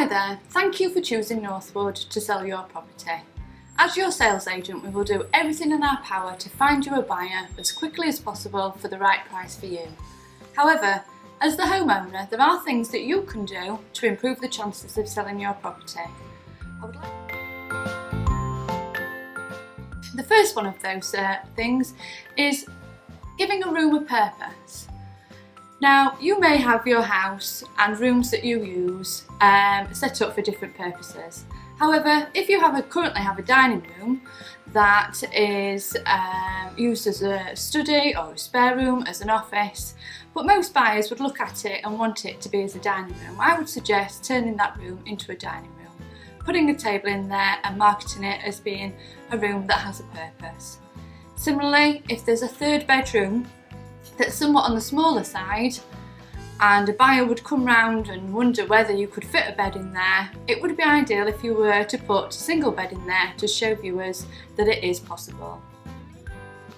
Hi there, thank you for choosing Northwood to sell your property. As your sales agent, we will do everything in our power to find you a buyer as quickly as possible for the right price for you. However, as the homeowner, there are things that you can do to improve the chances of selling your property. The first one of those things is giving a room a purpose. Now, you may have your house and rooms that you use set up for different purposes. However, if you currently have a dining room that is used as a study or a spare room, as an office, but most buyers would look at it and want it to be as a dining room, I would suggest turning that room into a dining room, putting a table in there and marketing it as being a room that has a purpose. Similarly, if there's a third bedroom that's somewhat on the smaller side and a buyer would come round and wonder whether you could fit a bed in there, it would be ideal if you were to put a single bed in there to show viewers that it is possible.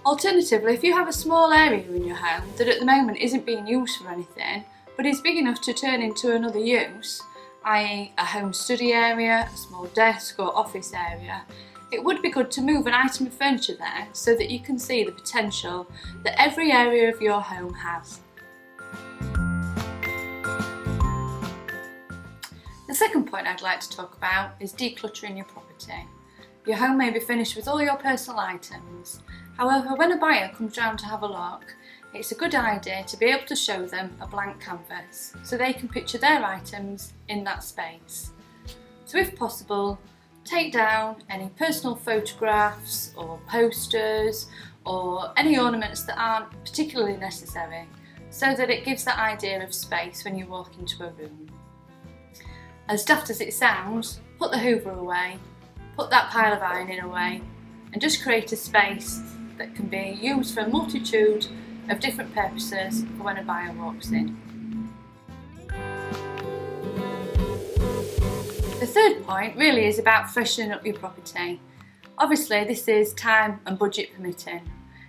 Alternatively, if you have a small area in your home that at the moment isn't being used for anything but is big enough to turn into another use, i.e. a home study area, a small desk or office area, it would be good to move an item of furniture there so that you can see the potential that every area of your home has. The second point I'd like to talk about is decluttering your property. Your home may be finished with all your personal items. However, when a buyer comes round to have a look, it's a good idea to be able to show them a blank canvas so they can picture their items in that space. So if possible, take down any personal photographs or posters or any ornaments that aren't particularly necessary so that it gives that idea of space when you walk into a room. As daft as it sounds, put the hoover away, put that pile of ironing away and just create a space that can be used for a multitude of different purposes for when a buyer walks in. The third point really is about freshening up your property. Obviously this is time and budget permitting.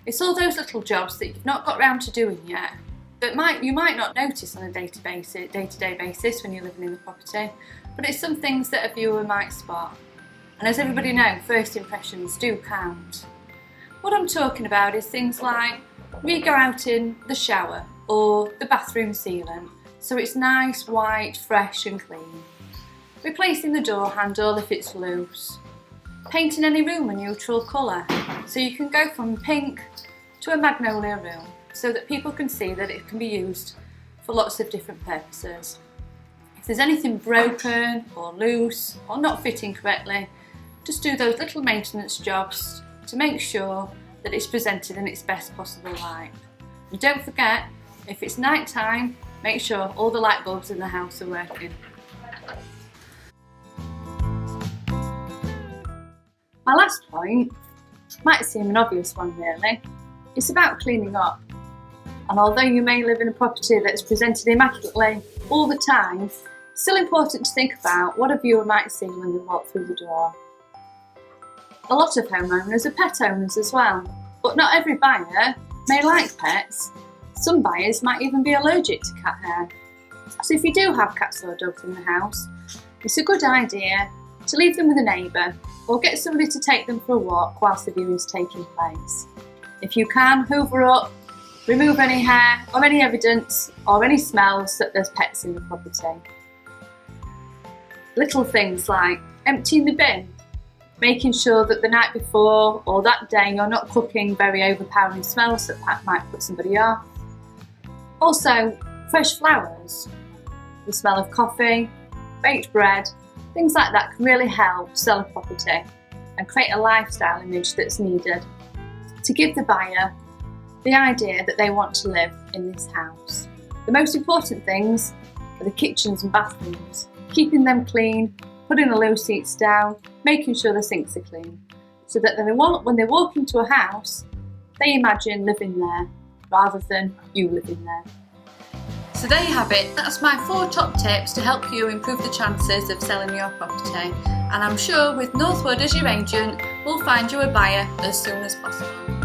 It's all those little jobs that you've not got round to doing yet that you might not notice on a day-to-day basis when you're living in the property, but it's some things that a viewer might spot. And as everybody knows, first impressions do count. What I'm talking about is things like re-grouting the shower or the bathroom ceiling so it's nice, white, fresh and clean. Replacing the door handle if it's loose. Painting any room a neutral colour so you can go from pink to a magnolia room so that people can see that it can be used for lots of different purposes. If there's anything broken or loose or not fitting correctly, just do those little maintenance jobs to make sure that it's presented in its best possible light. And don't forget, if it's night time, make sure all the light bulbs in the house are working. My last point might seem an obvious one really. It's about cleaning up. And although you may live in a property that's presented immaculately all the time, it's still important to think about what a viewer might see when they walk through the door. A lot of homeowners are pet owners as well, but not every buyer may like pets. Some buyers might even be allergic to cat hair. So if you do have cats or dogs in the house, it's a good idea to leave them with a neighbour or get somebody to take them for a walk whilst the viewing is taking place. If you can, hoover up, remove any hair or any evidence or any smells that there's pets in the property. Little things like emptying the bin, making sure that the night before or that day you're not cooking very overpowering smells that might put somebody off. Also, fresh flowers, the smell of coffee, baked bread, things like that can really help sell a property and create a lifestyle image that's needed to give the buyer the idea that they want to live in this house. The most important things are the kitchens and bathrooms, keeping them clean, putting the low seats down, making sure the sinks are clean, so that when they walk into a house, they imagine living there rather than you living there. So there you have it, that's my 4 top tips to help you improve the chances of selling your property. And I'm sure with Northwood as your agent, we'll find you a buyer as soon as possible.